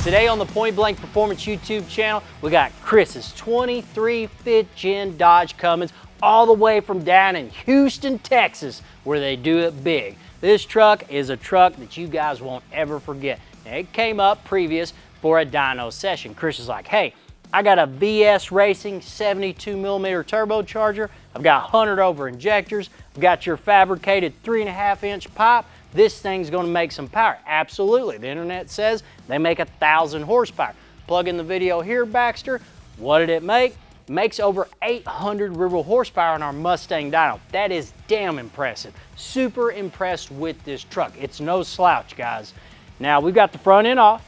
Today on the Point Blank Performance YouTube channel, we got Chris's 23 5th Gen Dodge Cummins, all the way from down in Houston, Texas, where they do it big. This truck is a truck that you guys won't ever forget. Now, it came up previous for a dyno session. Chris is like, hey, I got a VS Racing 72mm turbocharger. I've got 100 over injectors. I've got your fabricated 3.5-inch pipe. This thing's gonna make some power. Absolutely, the internet says they make 1,000 horsepower. Plug in the video here, Baxter. What did it make? It makes over 800 real horsepower on our Mustang dyno. That is damn impressive. Super impressed with this truck. It's no slouch, guys. Now, we've got the front end off.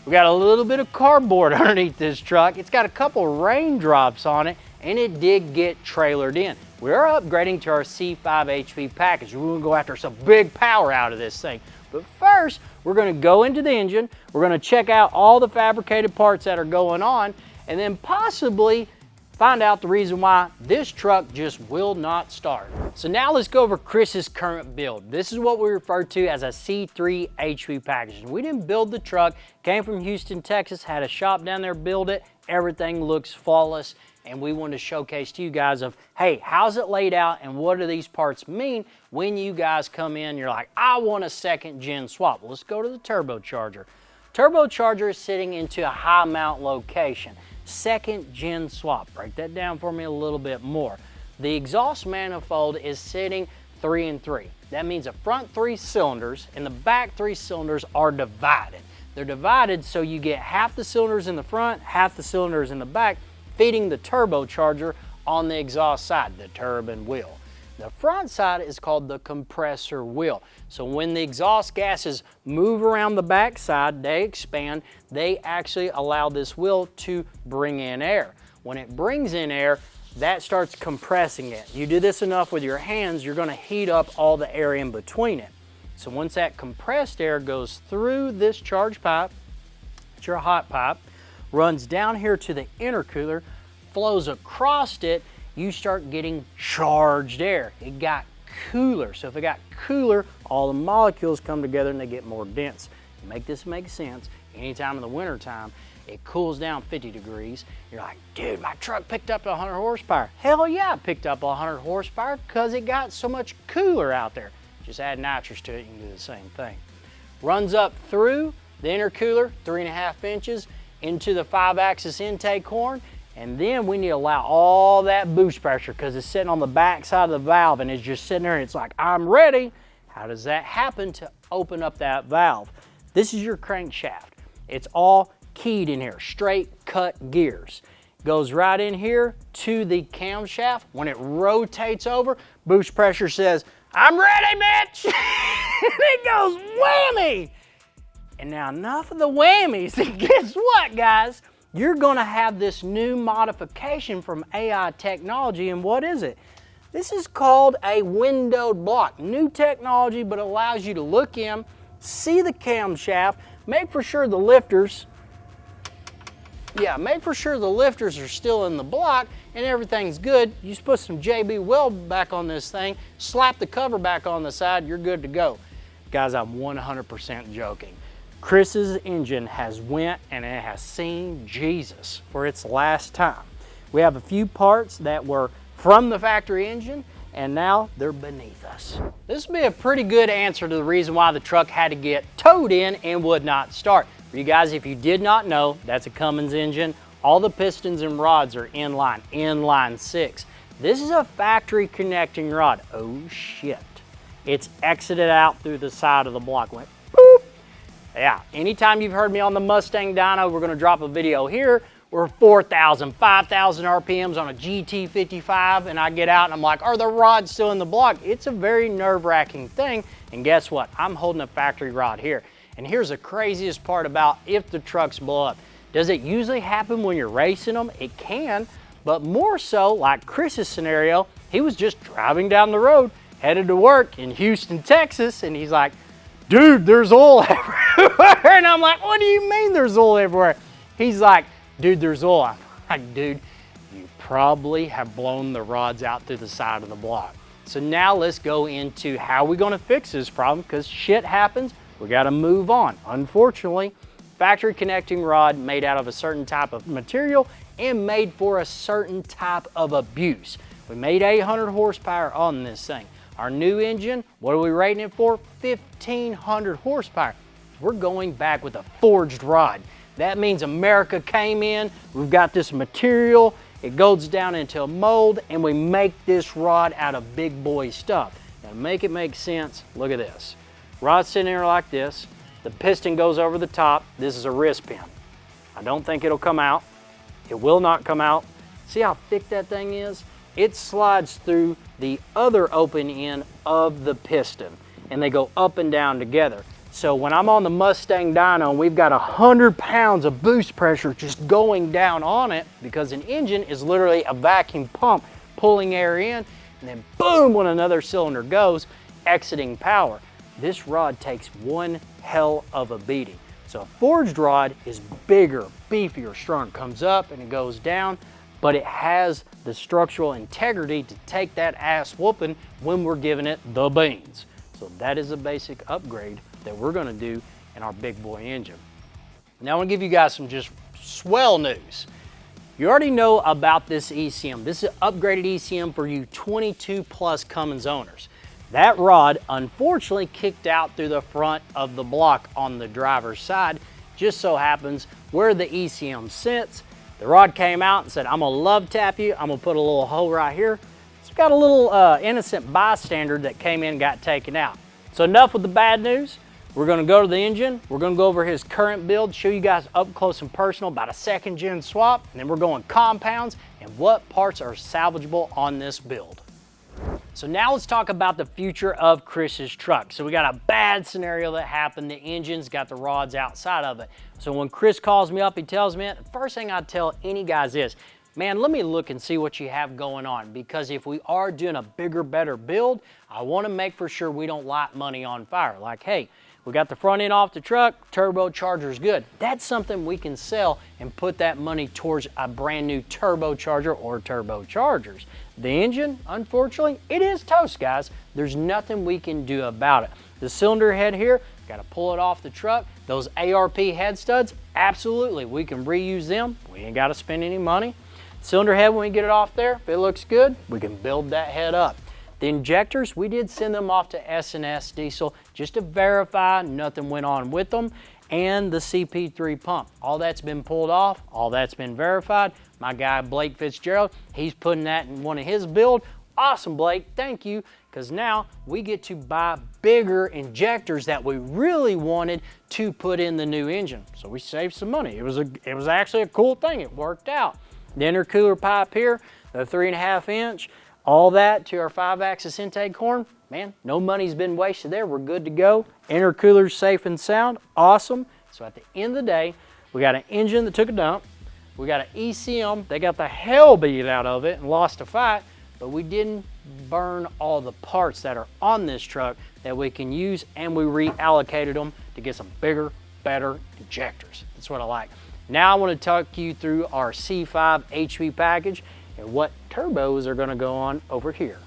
We got a little bit of cardboard underneath this truck. It's got a couple raindrops on it, and it did get trailered in. We're upgrading to our C5 HP package. We're gonna go after some big power out of this thing. But first, we're gonna go into the engine. We're gonna check out all the fabricated parts that are going on, and then possibly find out the reason why this truck just will not start. So now let's go over Chris's current build. This is what we refer to as a C3 HP package. We didn't build the truck, came from Houston, Texas, had a shop down there build it. Everything looks flawless, and we wanted to showcase to you guys of, hey, how's it laid out and what do these parts mean when you guys come in, you're like, I want a second gen swap. Well, let's go to the turbocharger. Turbocharger is sitting into a high mount location. Second gen swap. Break that down for me a little bit more. The exhaust manifold is sitting 3 and 3. That means the front 3 cylinders and the back 3 cylinders are divided. They're divided so you get half the cylinders in the front, half the cylinders in the back, feeding the turbocharger on the exhaust side, the turbine wheel. The front side is called the compressor wheel. So when the exhaust gases move around the back side, they expand, they actually allow this wheel to bring in air. When it brings in air, that starts compressing it. You do this enough with your hands, you're gonna heat up all the air in between it. So once that compressed air goes through this charge pipe, it's your hot pipe, runs down here to the intercooler, flows across it, you start getting charged air. It got cooler. So if it got cooler, all the molecules come together and they get more dense. To make this make sense, anytime in the winter time, it cools down 50 degrees. You're like, dude, my truck picked up 100 horsepower. Hell yeah, it picked up 100 horsepower because it got so much cooler out there. Just add nitrous to it, you can do the same thing. Runs up through the intercooler, 3.5 inches, into the 5-axis intake horn, and then we need to allow all that boost pressure because it's sitting on the back side of the valve and it's just sitting there and it's like, I'm ready. How does that happen to open up that valve? This is your crankshaft. It's all keyed in here, straight cut gears. Goes right in here to the camshaft. When it rotates over, boost pressure says, I'm ready, bitch! And it goes whammy! And now enough of the whammies, and guess what, guys? You're gonna have this new modification from AI technology, and what is it? This is called a windowed block. New technology, but allows you to look in, see the camshaft, make for sure the lifters, are still in the block and everything's good. You just put some JB Weld back on this thing, slap the cover back on the side, you're good to go. Guys, I'm 100% joking. Chris's engine has went and it has seen Jesus for its last time. We have a few parts that were from the factory engine and now they're beneath us. This would be a pretty good answer to the reason why the truck had to get towed in and would not start. For you guys, if you did not know, that's a Cummins engine. All the pistons and rods are inline 6. This is a factory connecting rod. Oh shit. It's exited out through the side of the block. Went boop. Yeah, anytime you've heard me on the Mustang dyno, we're gonna drop a video here. We're 4,000, 5,000 RPMs on a GT55, and I get out and I'm like, are the rods still in the block? It's a very nerve-wracking thing, and guess what? I'm holding a factory rod here. And here's the craziest part about if the trucks blow up. Does it usually happen when you're racing them? It can, but more so, like Chris's scenario, he was just driving down the road, headed to work in Houston, Texas, and he's like, dude, there's oil everywhere. And I'm like, what do you mean there's oil everywhere? He's like, dude, there's oil. I'm like, dude, you probably have blown the rods out through the side of the block. So now let's go into how we're gonna fix this problem, because shit happens, we gotta move on. Unfortunately, factory connecting rod made out of a certain type of material and made for a certain type of abuse. We made 800 horsepower on this thing. Our new engine, what are we rating it for? 1,500 horsepower. We're going back with a forged rod. That means America came in, we've got this material, it goes down into a mold, and we make this rod out of big boy stuff. Now to make it make sense, look at this. Rod's sitting there like this, the piston goes over the top, this is a wrist pin. I don't think it'll come out. It will not come out. See how thick that thing is? It slides through the other open end of the piston, and they go up and down together. So when I'm on the Mustang dyno and we've got 100 pounds of boost pressure just going down on it, because an engine is literally a vacuum pump pulling air in, and then boom, when another cylinder goes, exiting power. This rod takes one hell of a beating. So a forged rod is bigger, beefier, stronger. Comes up and it goes down, but it has the structural integrity to take that ass whooping when we're giving it the beans. So that is a basic upgrade that we're gonna do in our big boy engine. Now I'm gonna give you guys some just swell news. You already know about this ECM. This is an upgraded ECM for you 22 plus Cummins owners. That rod unfortunately kicked out through the front of the block on the driver's side. Just so happens where the ECM sits, the rod came out and said, I'm gonna love tap you, I'm gonna put a little hole right here. It's got a little innocent bystander that came in and got taken out. So enough with the bad news. We're gonna go to the engine, we're gonna go over his current build, show you guys up close and personal about a second gen swap, and then we're going compounds and what parts are salvageable on this build. So now let's talk about the future of Chris's truck. So we got a bad scenario that happened. The engine's got the rods outside of it. So when Chris calls me up, he tells me, the first thing I tell any guys is, man, let me look and see what you have going on, because if we are doing a bigger, better build, I want to make for sure we don't light money on fire. Like, hey, we got the front end off the truck, turbocharger's good. That's something we can sell and put that money towards a brand new turbocharger or turbochargers. The engine, unfortunately, it is toast, guys. There's nothing we can do about it. The cylinder head here, got to pull it off the truck. Those ARP head studs, absolutely, we can reuse them. We ain't got to spend any money. Cylinder head, when we get it off there, if it looks good, we can build that head up. The injectors, we did send them off to S&S Diesel just to verify nothing went on with them. And the CP3 pump, all that's been pulled off, all that's been verified. My guy Blake Fitzgerald, he's putting that in one of his build. Awesome, Blake, thank you, because now we get to buy bigger injectors that we really wanted to put in the new engine. So we saved some money. It was actually a cool thing, it worked out. The intercooler pipe here, the 3.5 inch, all that to our 5-axis intake horn, man, no money's been wasted there. We're good to go. Intercooler's safe and sound, awesome. So at the end of the day, we got an engine that took a dump. We got an ECM, they got the hell beat out of it and lost a fight, but we didn't burn all the parts that are on this truck that we can use, and we reallocated them to get some bigger, better injectors. That's what I like. Now I want to talk you through our C5 HP package and what turbos are going to go on over here.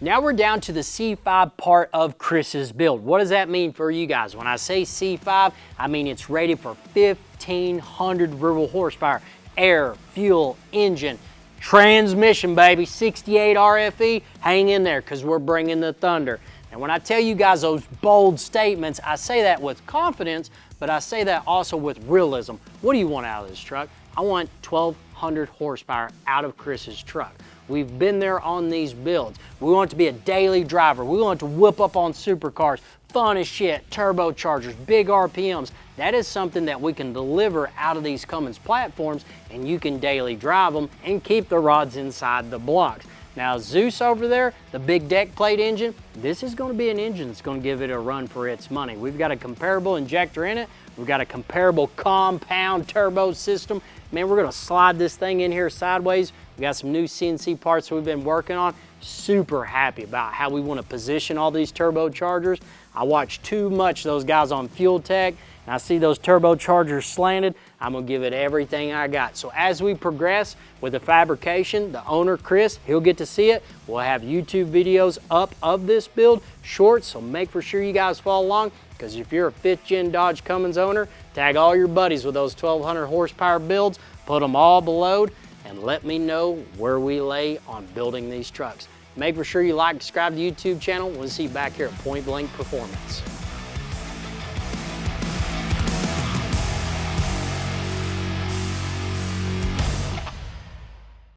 Now we're down to the C5 part of Chris's build. What does that mean for you guys? When I say C5, I mean it's rated for 1,500 verbal horsepower, air, fuel, engine, transmission, baby, 68 RFE. Hang in there, because we're bringing the thunder. And when I tell you guys those bold statements, I say that with confidence, but I say that also with realism. What do you want out of this truck? I want 1,200 horsepower out of Chris's truck. We've been there on these builds. We want it to be a daily driver. We want it to whip up on supercars, fun as shit, turbochargers, big RPMs. That is something that we can deliver out of these Cummins platforms, and you can daily drive them and keep the rods inside the blocks. Now Zeus over there, the big deck plate engine, this is going to be an engine that's going to give it a run for its money. We've got a comparable injector in it. We've got a comparable compound turbo system. Man, we're going to slide this thing in here sideways. We got some new CNC parts we've been working on. Super happy about how we want to position all these turbochargers. I watch too much those guys on Fuel Tech, and I see those turbochargers slanted. I'm gonna give it everything I got. So as we progress with the fabrication, the owner, Chris, he'll get to see it. We'll have YouTube videos up of this build, shorts, so make for sure you guys follow along, because if you're a 5th gen Dodge Cummins owner, Tag all your buddies with those 1200 horsepower builds, put them all below, and let me know where we lay on building these trucks. Make sure you like and subscribe to the YouTube channel. We'll see you back here at Point Blank Performance.